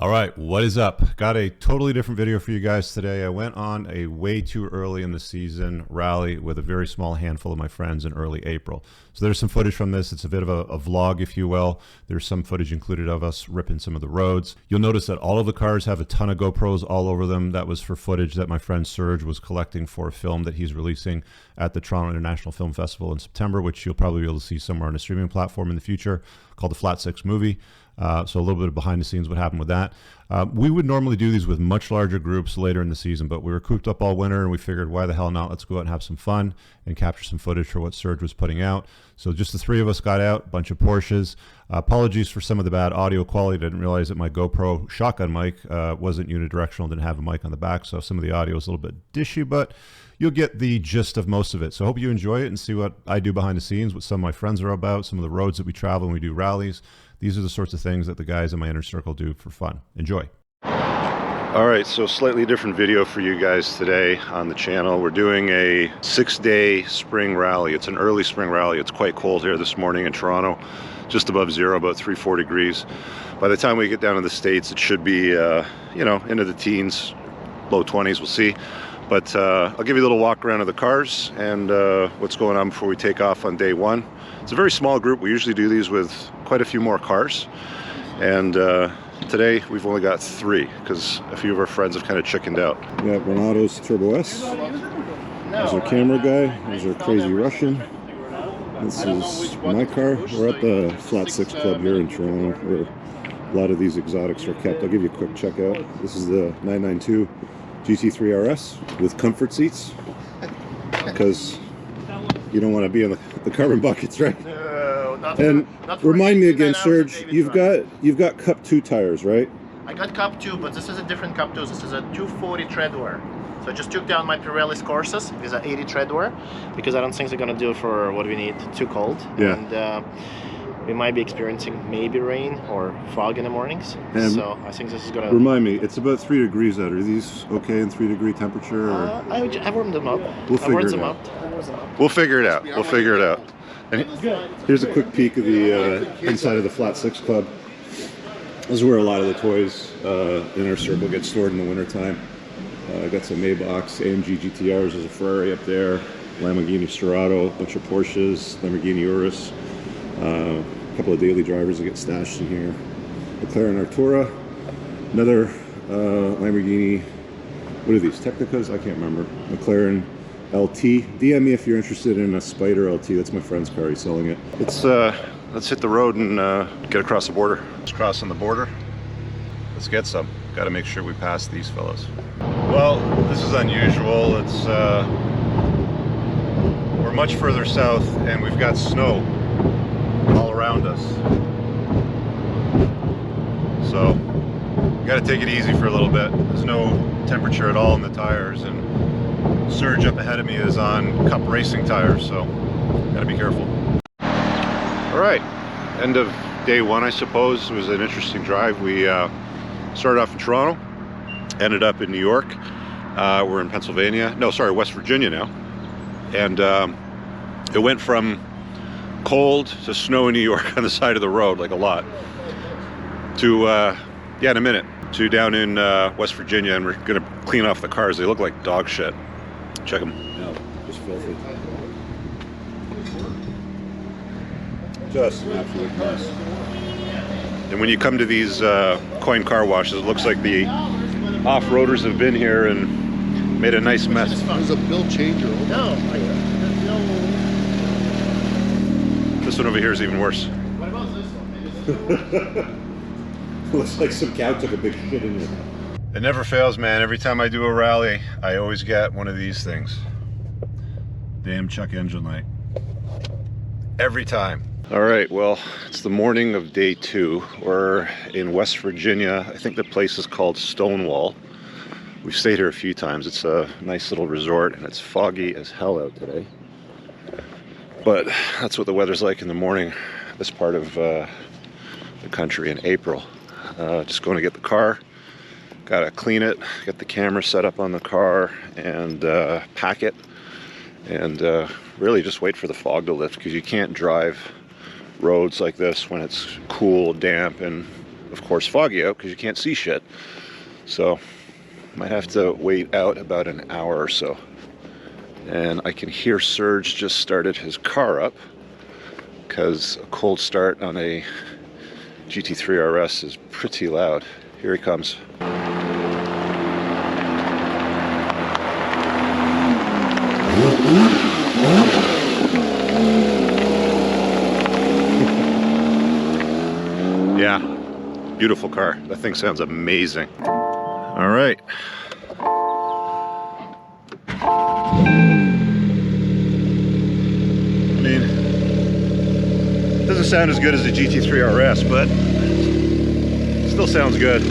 All right, what is up? Got a totally different video for you guys today. I went on a way too early in the season rally with a very small handful of my friends in early April. So there's some footage from this. It's a bit of a vlog, if you will. There's some footage included of us ripping some of the roads. You'll notice that all of the cars have a ton of GoPros all over them. That was for footage that my friend Serge was collecting for a film that he's releasing at the Toronto International Film Festival in September, which you'll probably be able to see somewhere on a streaming platform in the future, called the Flat Six Movie. So a little bit of behind the scenes what happened with that. We would normally do these with much larger groups later in the season, but we were cooped up all winter and we figured, why the hell not? Let's go out and have some fun and capture some footage for what Serge was putting out. So just the three of us got out, a bunch of Porsches. Apologies for some of the bad audio quality. I didn't realize that my GoPro shotgun mic wasn't unidirectional, didn't have a mic on the back, so some of the audio was a little bit dishy, but you'll get the gist of most of it. So I hope you enjoy it and see what I do behind the scenes, what some of my friends are about, some of the roads that we travel when we do rallies. These are the sorts of things that the guys in my inner circle do for fun. Enjoy. All right, so slightly different video for you guys today on the channel. We're doing a 6-day spring rally. It's an early spring rally. It's quite cold here this morning in Toronto, just above zero, about 3-4 degrees. By the time we get down to the States, it should be, you know, into the teens, low 20s, we'll see. But I'll give you a little walk around of the cars and what's going on before we take off on day one. It's a very small group. We usually do these with quite a few more cars. And today we've only got 3 because a few of our friends have kind of chickened out. We got Renato's Turbo S. There's our camera guy. There's our crazy Russian. This is my car. We're at the Flat Six Club here in Toronto where a lot of these exotics are kept. I'll give you a quick check out. This is the 992 GT3 RS with comfort seats because you don't want to be in the carbon buckets, right? And remind me again, Serge, you've got Cup 2 tires, right? I got Cup 2, but this is a different Cup 2. This is a 240 tread wear. So I just took down my Pirelli's Corsas. These are 80 tread wear because I don't think they're gonna do it for what we need. Too cold. Yeah. And we might be experiencing maybe rain or fog in the mornings. And so I think this is gonna. Remind me, it's about 3 degrees out. Are these okay in 3-degree temperature? Or? I warmed them up. We'll figure it out. We'll figure it out. We'll figure it out. And here's a quick peek of the inside of the Flat Six Club. This is where a lot of the toys in our circle get stored in the wintertime. I got some Maybachs, AMG GTRs, there's a Ferrari up there, Lamborghini Sturato, a bunch of Porsches, Lamborghini Urus, a couple of daily drivers that get stashed in here. McLaren Artura, another Lamborghini, what are these, Technicas? I can't remember. McLaren LT. DM me if you're interested in a Spider LT. That's my friend's car. He's selling it. Let's hit the road and get across the border. Let's cross on the border. Let's get some. Got to make sure we pass these fellows. Well, this is unusual. It's we're much further south and we've got snow all around us. So we got to take it easy for a little bit. There's no temperature at all in the tires, and Serge up ahead of me is on Cup racing tires, so gotta be careful. All right, end of day one, I suppose. It was an interesting drive. We started off in Toronto, ended up in New York. We're in Pennsylvania. No, sorry, West Virginia now. And it went from cold to snow in New York on the side of the road, like a lot, to, yeah, in a minute, to down in West Virginia, and we're gonna clean off the cars. They look like dog shit. Check them. No, just filthy. Just an absolute mess. And when you come to these coin car washes, it looks like the off-roaders have been here and made a nice mess. There's a bill changer. No. This one over here is even worse. What about this one? Looks like some cow took a big shit in here. It never fails, man. Every time I do a rally, I always get one of these things. Damn check engine light. Every time. All right, well, it's the morning of day 2. We're in West Virginia. I think the place is called Stonewall. We've stayed here a few times. It's a nice little resort, and it's foggy as hell out today. But that's what the weather's like in the morning, this part of the country in April. Just going to get the car. Gotta clean it, get the camera set up on the car, and pack it, and really just wait for the fog to lift, because you can't drive roads like this when it's cool, damp, and of course, foggy out because you can't see shit. So might have to wait out about an hour or so. And I can hear Serge just started his car up because a cold start on a GT3 RS is pretty loud. Here he comes. Yeah, beautiful car. That thing sounds amazing. All right. I mean, it doesn't sound as good as the GT3 RS, but it still sounds good.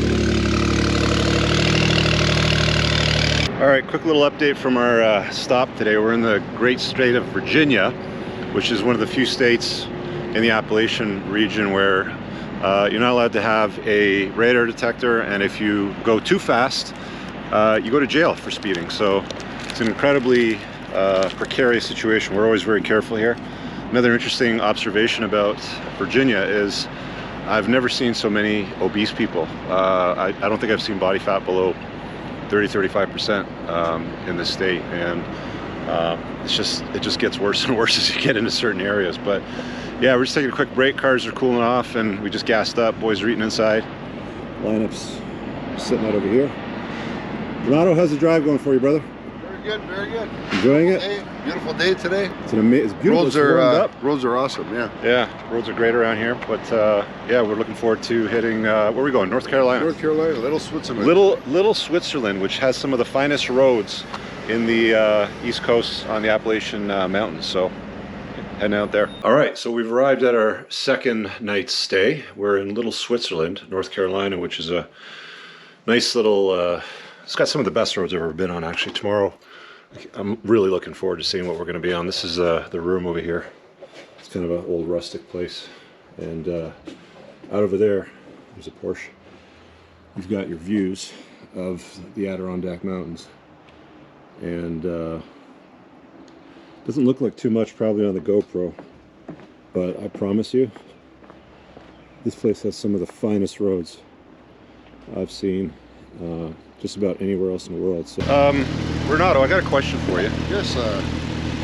All right, quick little update from our stop today. We're in the great state of Virginia, which is one of the few states in the Appalachian region where you're not allowed to have a radar detector, and if you go too fast, you go to jail for speeding. So it's an incredibly precarious situation. We're always very careful here. Another interesting observation about Virginia is I've never seen so many obese people. I don't think I've seen body fat below 30–35% in this state, and it just gets worse and worse as you get into certain areas. But yeah, we're just taking a quick break. Cars are cooling off, and we just gassed up. Boys are eating inside. Lineup's sitting out over here. Renato, how's the drive going for you, brother? Very good, very good. Enjoying it? Beautiful day today. It's beautiful. Roads are awesome. Yeah. Yeah, roads are great around here. But yeah, we're looking forward to hitting. Where are we going? North Carolina. North Carolina, Little Switzerland. Little Switzerland, which has some of the finest roads in the East Coast on the Appalachian Mountains. So heading out there. All right, so we've arrived at our second night's stay. We're in Little Switzerland, North Carolina, which is a nice little. It's got some of the best roads I've ever been on. Actually, tomorrow, I'm really looking forward to seeing what we're going to be on. This is the room over here. It's kind of an old rustic place, and out over there's a Porsche. You've got your views of the Adirondack Mountains, and doesn't look like too much probably on the GoPro, but I promise you, this place has some of the finest roads I've seen just about anywhere else in the world. So, Renato, I got a question for you. Yes,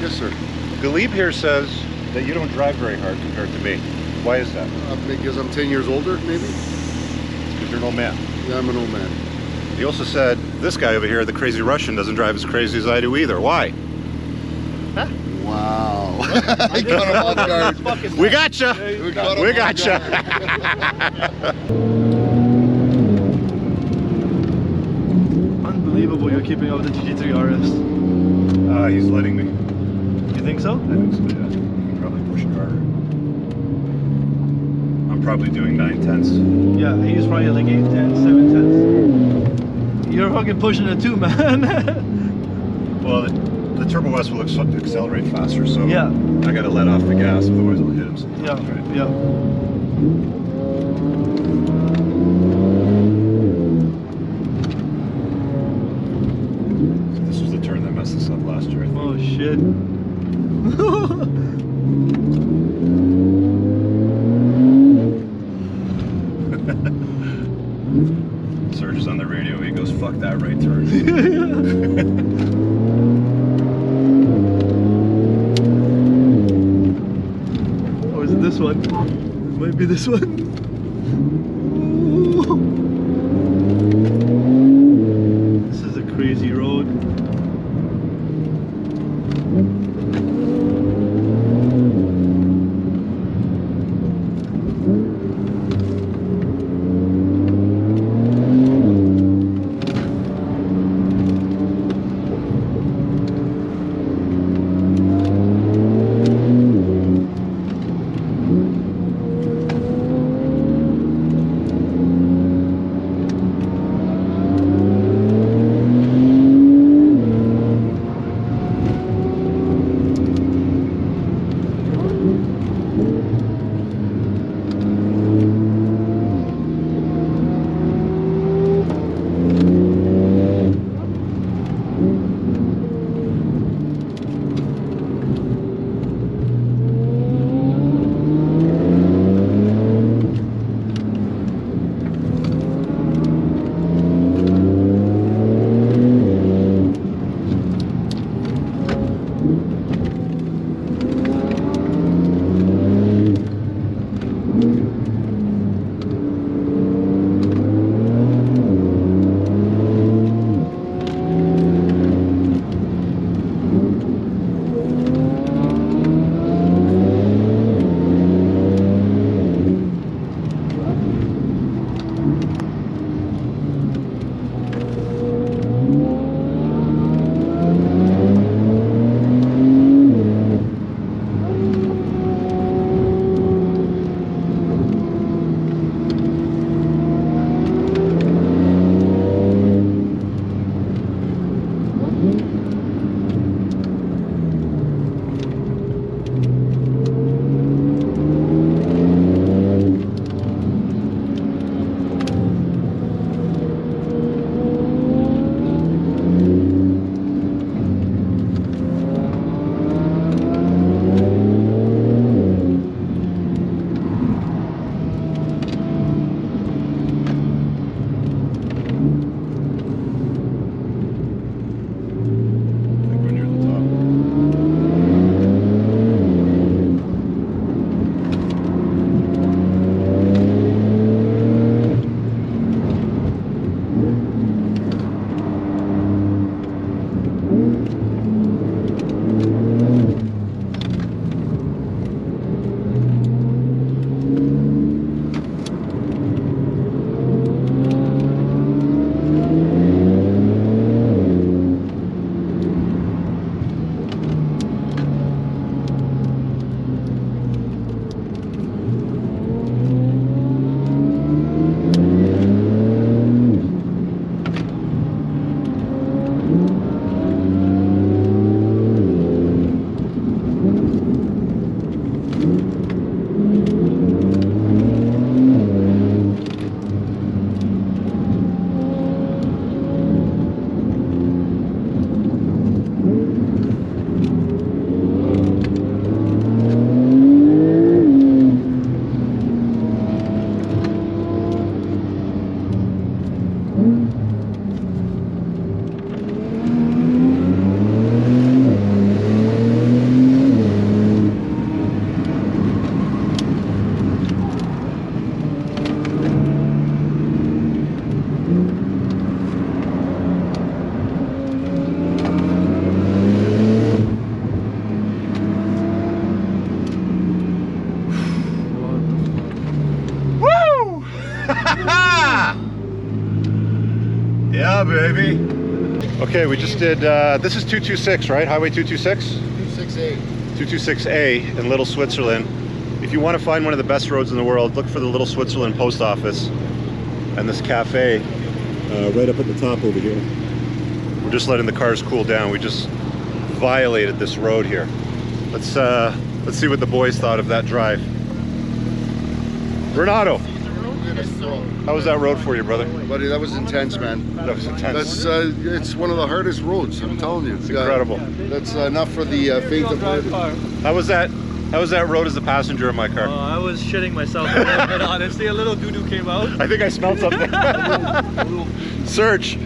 yes, sir. Galib here says that you don't drive very hard compared to me. Why is that? Because I'm 10 years older, maybe? Because you're an old man. Yeah, I'm an old man. He also said this guy over here, the crazy Russian, doesn't drive as crazy as I do either. Why? Huh? Wow. I caught him off guard. We gotcha. We gotcha. Unbelievable, you're keeping up with the GT3 RS. He's letting me. You think so? I think so, yeah. You can probably push it harder. I'm probably doing 9/10. Yeah, he's probably like 8/10, 7/10. You're fucking pushing it too, man. Well, the Turbo S will accelerate faster, so yeah. I gotta let off the gas, otherwise I'll hit him sometimes, Yeah, right? yeah. This was the turn that messed us up last year, I think. Oh shit. Serge is on the radio, he goes, fuck that right turn. Or is it this one? It might be this one. This is a crazy road. Yeah, baby. Okay, we just did, this is 226, right? Highway 226? 268. 226A in Little Switzerland. If you want to find one of the best roads in the world, look for the Little Switzerland post office and this cafe right up at the top over here. We're just letting the cars cool down. We just violated this road here. Let's see what the boys thought of that drive. Renato, how was that road for you, brother? Buddy, that was intense, man. That was intense. That's it's one of the hardest roads, I'm telling you. It's incredible. That's enough for the faith of God. How was that road as the passenger in my car? I was shitting myself a little bit, honestly. A little doo-doo came out. I think I smelled something. Serge,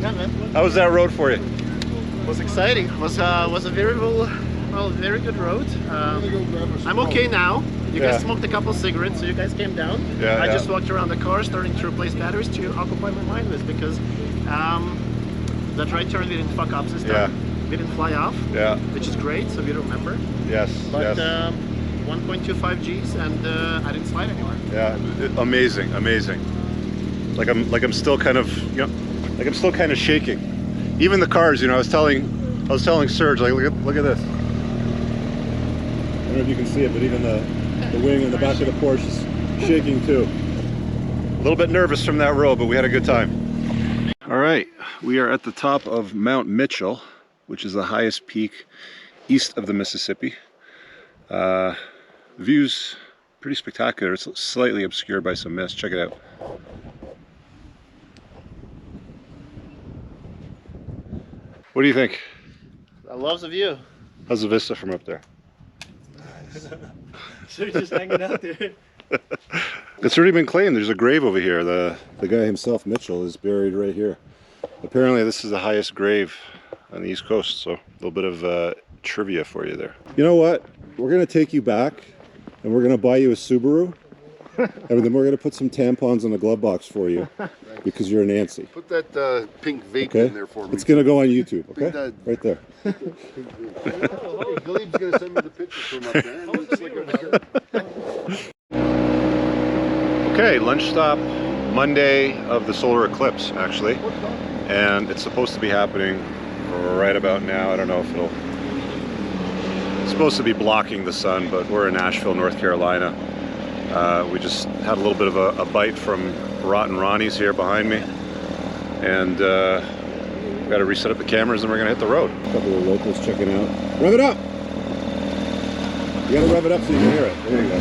Yeah, man. how was that road for you? It was exciting. It was a very good road. I'm okay now. You guys smoked a couple cigarettes, so you guys came down. Yeah, I just walked around the car, starting to replace batteries to occupy my mind with, because that right turn we didn't fuck up this time. Yeah. We didn't fly off. Yeah. Which is great, so we remember. Yes. But yes. 1.25 Gs, and I didn't slide anywhere. Yeah. Amazing. Amazing. Like I'm still kind of, you know, like I'm still kind of shaking. Even the cars, you know, I was telling Serge, like, look at this. I don't know if you can see it, but even the wing in the back of the Porsche is shaking too. A little bit nervous from that road, but we had a good time. All right, we are at the top of Mount Mitchell, which is the highest peak east of the Mississippi. View's pretty spectacular. It's slightly obscured by some mist. Check it out. What do you think? I love the view. How's the vista from up there? So you're just hanging out there. It's already been claimed. There's a grave over here. The guy himself, Mitchell, is buried right here. Apparently this is the highest grave on the East Coast, so a little bit of trivia for you there. You know what? We're going to take you back and we're going to buy you a Subaru. And then we're going to put some tampons in the glove box for you because you're a Nancy. Put that pink vape in there for me. It's going to go on YouTube, okay? Right there. Gleb's going to send me the picture from up there. Okay, lunch stop Monday of the solar eclipse, actually. And it's supposed to be happening right about now. I don't know if it's supposed to be blocking the sun, but we're in Asheville, North Carolina. We just had a little bit of a bite from Rotten Ronnie's here behind me. And we got to reset up the cameras and we're going to hit the road. A couple of locals checking out. Rev it up! You got to rev it up so you can hear it. There you go.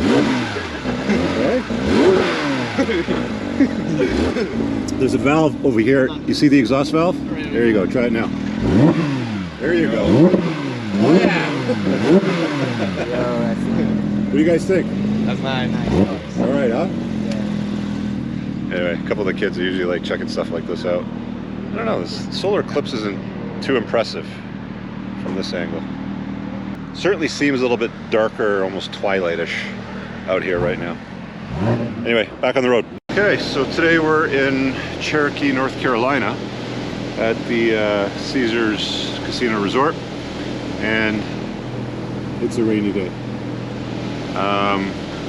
There's a valve over here. You see the exhaust valve? There you go. Try it now. There you go. Oh, yeah. What do you guys think? That's nice. All right, huh? Anyway, a couple of the kids are usually like checking stuff like this out. I don't know, this solar eclipse isn't too impressive from this angle. Certainly seems a little bit darker, almost twilightish out here right now. Anyway, back on the road. Okay, so today we're in Cherokee, North Carolina at the Caesars Casino Resort, and it's a rainy day.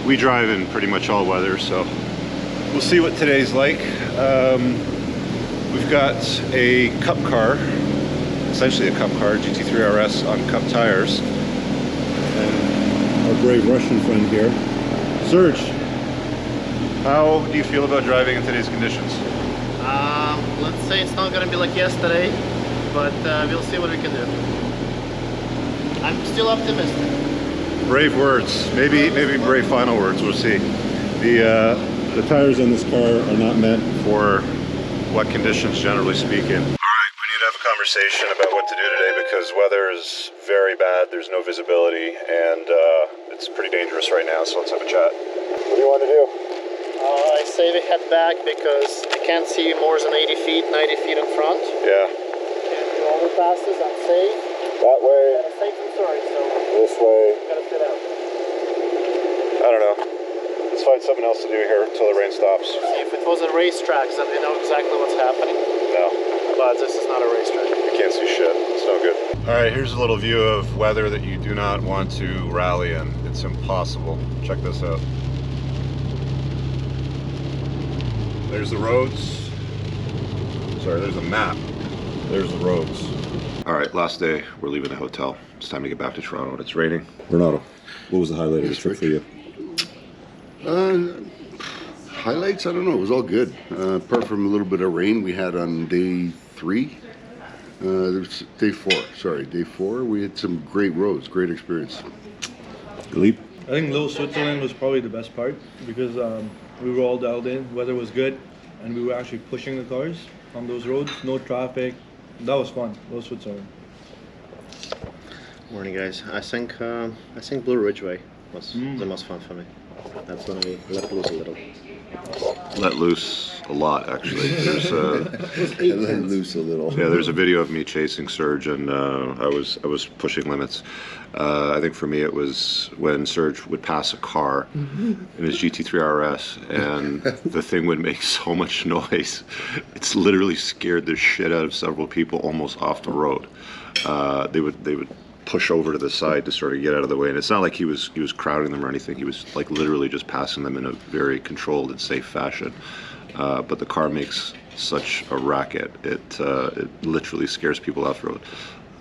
We drive in pretty much all weather, so we'll see what today's like. We've got a Cup car, essentially a Cup car, GT3 RS on Cup tires. And our brave Russian friend here, Serge. How do you feel about driving in today's conditions? Let's say it's not going to be like yesterday, but we'll see what we can do. I'm still optimistic. Brave words, maybe brave final words. We'll see. The tires on this car are not meant for wet conditions, generally speaking. All right, we need to have a conversation about what to do today because weather is very bad. There's no visibility, and it's pretty dangerous right now. So let's have a chat. What do you want to do? I say we head back because we can't see more than 80 feet, 90 feet in front. Yeah. And do overpasses, unsafe. That way. And safe and sorry, so This way. you gotta fit out. I don't know. Let's find something else to do here until the rain stops. See, if it was a racetrack, then we know exactly what's happening. No. But this is not a racetrack. You can't see shit. It's no good. All right, here's a little view of weather that you do not want to rally in. It's impossible. Check this out. There's the roads. Sorry, there's a map. There's the roads. All right, last day. We're leaving the hotel. It's time to get back to Toronto and it's raining. Bernardo, what was the highlight of the trip for you? Highlights? I don't know. It was all good. Apart from a little bit of rain we had on day 3. There's day 4. Sorry, day 4. We had some great roads. Great experience. Eclipse? I think Little Switzerland was probably the best part because we were all dialed in, weather was good, and we were actually pushing the cars on those roads, no traffic. That was fun, Little Switzerland. Morning, guys. I think Blue Ridgeway was the most fun for me. That's when we let loose a little. Let loose a lot, actually. There's Let loose a little. yeah, there's a video of me chasing Serge, and I was pushing limits. I think for me it was when Serge would pass a car in his GT3 RS, and the thing would make so much noise. It's literally scared the shit out of several people almost off the road. They would push over to the side to sort of get out of the way, and it's not like he was crowding them or anything. He was like literally just passing them in a very controlled and safe fashion. But the car makes such a racket, it literally scares people off the road.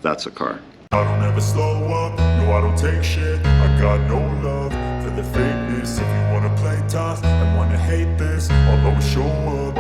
That's a car. I don't ever slow up, no I don't take shit. I got no love for the fakeness. If you wanna play tough and wanna hate this, I'll always show up.